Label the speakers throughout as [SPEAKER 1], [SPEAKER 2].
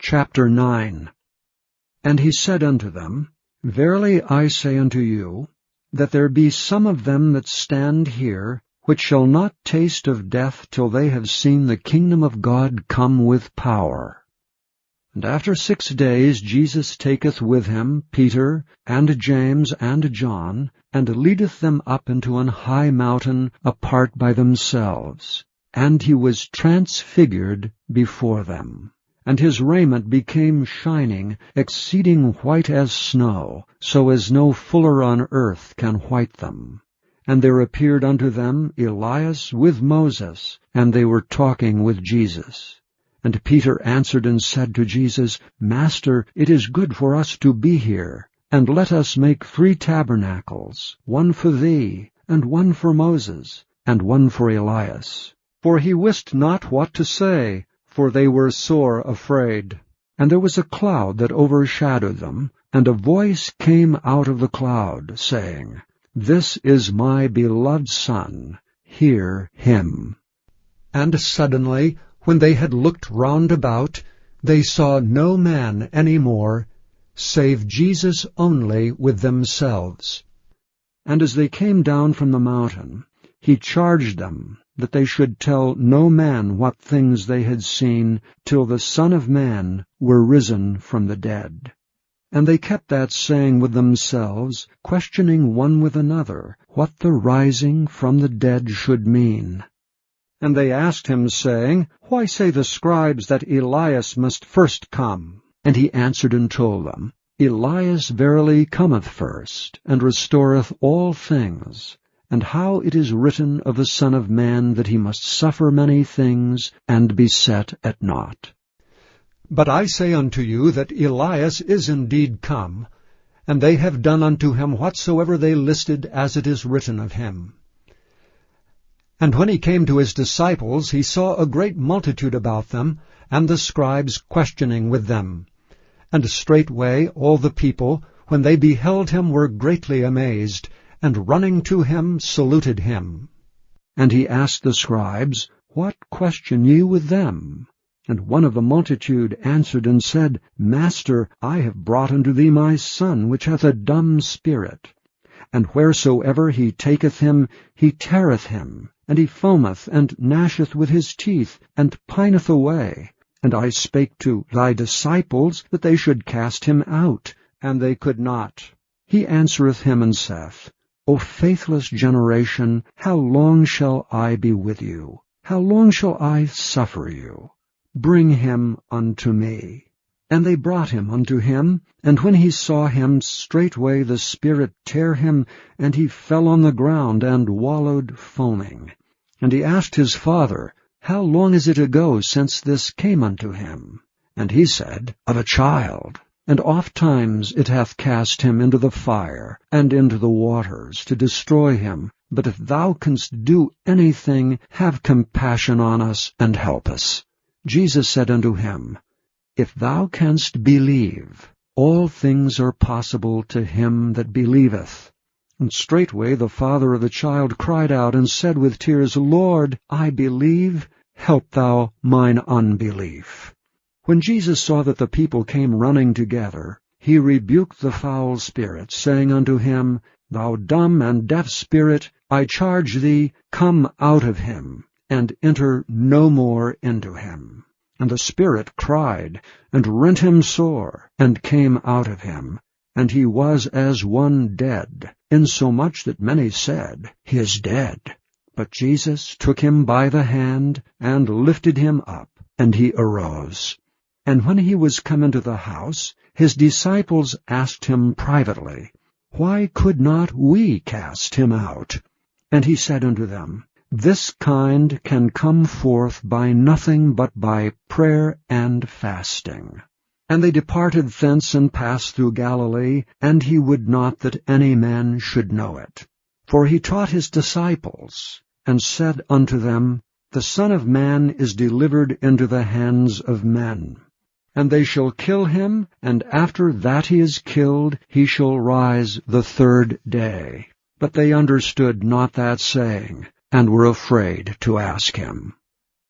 [SPEAKER 1] Chapter 9. And he said unto them, Verily I say unto you, that there be some of them that stand here, which shall not taste of death till they have seen the kingdom of God come with power. And after 6 days Jesus taketh with him Peter, and James, and John, and leadeth them up into an high mountain apart by themselves. And he was transfigured before them. And his raiment became shining, exceeding white as snow, so as no fuller on earth can white them. And there appeared unto them Elias with Moses, and they were talking with Jesus. And Peter answered and said to Jesus, Master, it is good for us to be here, and let us make 3 tabernacles, one for thee, and one for Moses, and one for Elias. For he wist not what to say, for they were sore afraid. And there was a cloud that overshadowed them, and a voice came out of the cloud, saying, This is my beloved Son, hear him. And suddenly, when they had looked round about, they saw no man any more, save Jesus only with themselves. And as they came down from the mountain, he charged them that they should tell no man what things they had seen, till the Son of Man were risen from the dead. And they kept that saying with themselves, questioning one with another, what the rising from the dead should mean. And they asked him, saying, Why say the scribes that Elias must first come? And he answered and told them, Elias verily cometh first, and restoreth all things. And how it is written of the Son of Man that he must suffer many things, and be set at naught. But I say unto you that Elias is indeed come, and they have done unto him whatsoever they listed as it is written of him. And when he came to his disciples, he saw a great multitude about them, and the scribes questioning with them. And straightway all the people, when they beheld him, were greatly amazed, and running to him saluted him. And he asked the scribes, What question ye with them? And one of the multitude answered and said, Master, I have brought unto thee my son, which hath a dumb spirit. And wheresoever he taketh him, he teareth him, and he foameth, and gnasheth with his teeth, and pineth away. And I spake to thy disciples that they should cast him out, and they could not. He answereth him and saith, O faithless generation, how long shall I be with you? How long shall I suffer you? Bring him unto me. And they brought him unto him, and when he saw him, straightway the spirit tare him, and he fell on the ground, and wallowed foaming. And he asked his father, How long is it ago since this came unto him? And he said, Of a child. And ofttimes it hath cast him into the fire, and into the waters, to destroy him. But if thou canst do anything, have compassion on us, and help us. Jesus said unto him, If thou canst believe, all things are possible to him that believeth. And straightway the father of the child cried out, and said with tears, Lord, I believe, help thou mine unbelief. When Jesus saw that the people came running together, he rebuked the foul spirit, saying unto him, Thou dumb and deaf spirit, I charge thee, come out of him, and enter no more into him. And the spirit cried, and rent him sore, and came out of him. And he was as one dead, insomuch that many said, He is dead. But Jesus took him by the hand, and lifted him up, and he arose. And when he was come into the house, his disciples asked him privately, Why could not we cast him out? And he said unto them, This kind can come forth by nothing but by prayer and fasting. And they departed thence and passed through Galilee, and he would not that any man should know it. For he taught his disciples, and said unto them, The Son of Man is delivered into the hands of men. And they shall kill him, and after that he is killed, he shall rise the 3rd day. But they understood not that saying, and were afraid to ask him.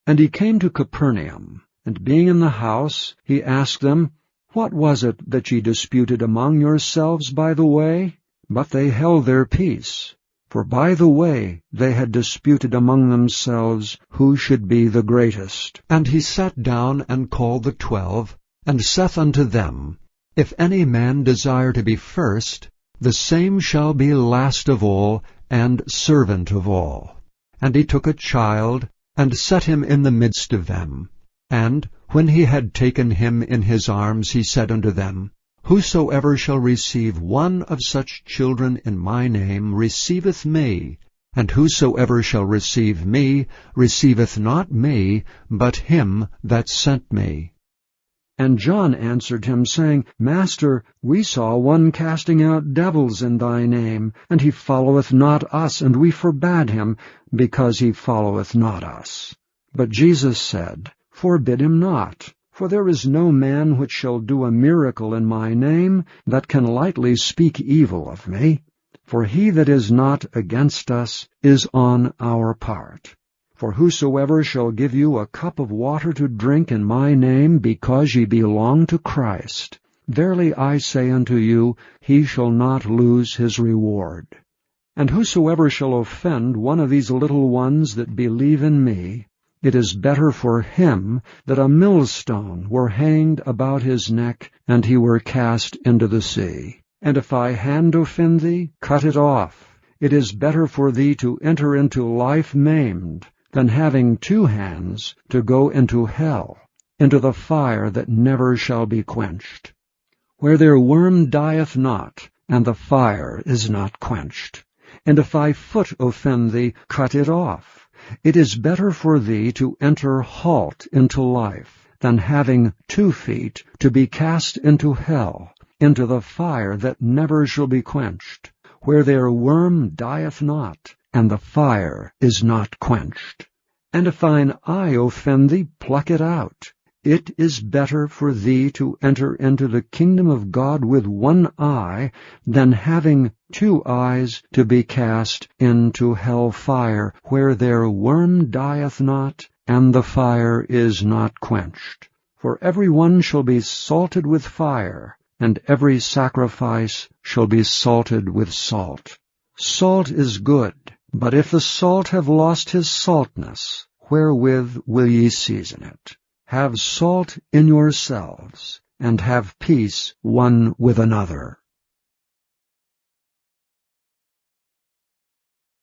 [SPEAKER 1] And he came to Capernaum, And being in the house, he asked them, What was it that ye disputed among yourselves by the way? But they held their peace. For by the way they had disputed among themselves who should be the greatest. And he sat down and called the 12, and saith unto them, If any man desire to be first, the same shall be last of all, and servant of all. And he took a child, and set him in the midst of them. And when he had taken him in his arms, he said unto them, Whosoever shall receive one of such children in my name receiveth me, and whosoever shall receive me receiveth not me, but him that sent me. And John answered him, saying, Master, we saw one casting out devils in thy name, and he followeth not us, and we forbade him, because he followeth not us. But Jesus said, Forbid him not. For there is no man which shall do a miracle in my name that can lightly speak evil of me. For he that is not against us is on our part. For whosoever shall give you a cup of water to drink in my name, because ye belong to Christ, verily I say unto you, he shall not lose his reward. And whosoever shall offend one of these little ones that believe in me, it is better for him that a millstone were hanged about his neck, and he were cast into the sea. And if thy hand offend thee, cut it off. It is better for thee to enter into life maimed, than having 2 hands to go into hell, into the fire that never shall be quenched, where their worm dieth not, and the fire is not quenched. And if thy foot offend thee, cut it off. It is better for thee to enter halt into life, than having 2 feet to be cast into hell, into the fire that never shall be quenched, where their worm dieth not, and the fire is not quenched. And if thine eye offend thee, pluck it out. It is better for thee to enter into the kingdom of God with 1 eye, than having 2 eyes to be cast into hell fire, where their worm dieth not, and the fire is not quenched. For every one shall be salted with fire, and every sacrifice shall be salted with salt. Salt is good, but if the salt have lost his saltness, wherewith will ye season it? Have salt in yourselves, and have peace one with another.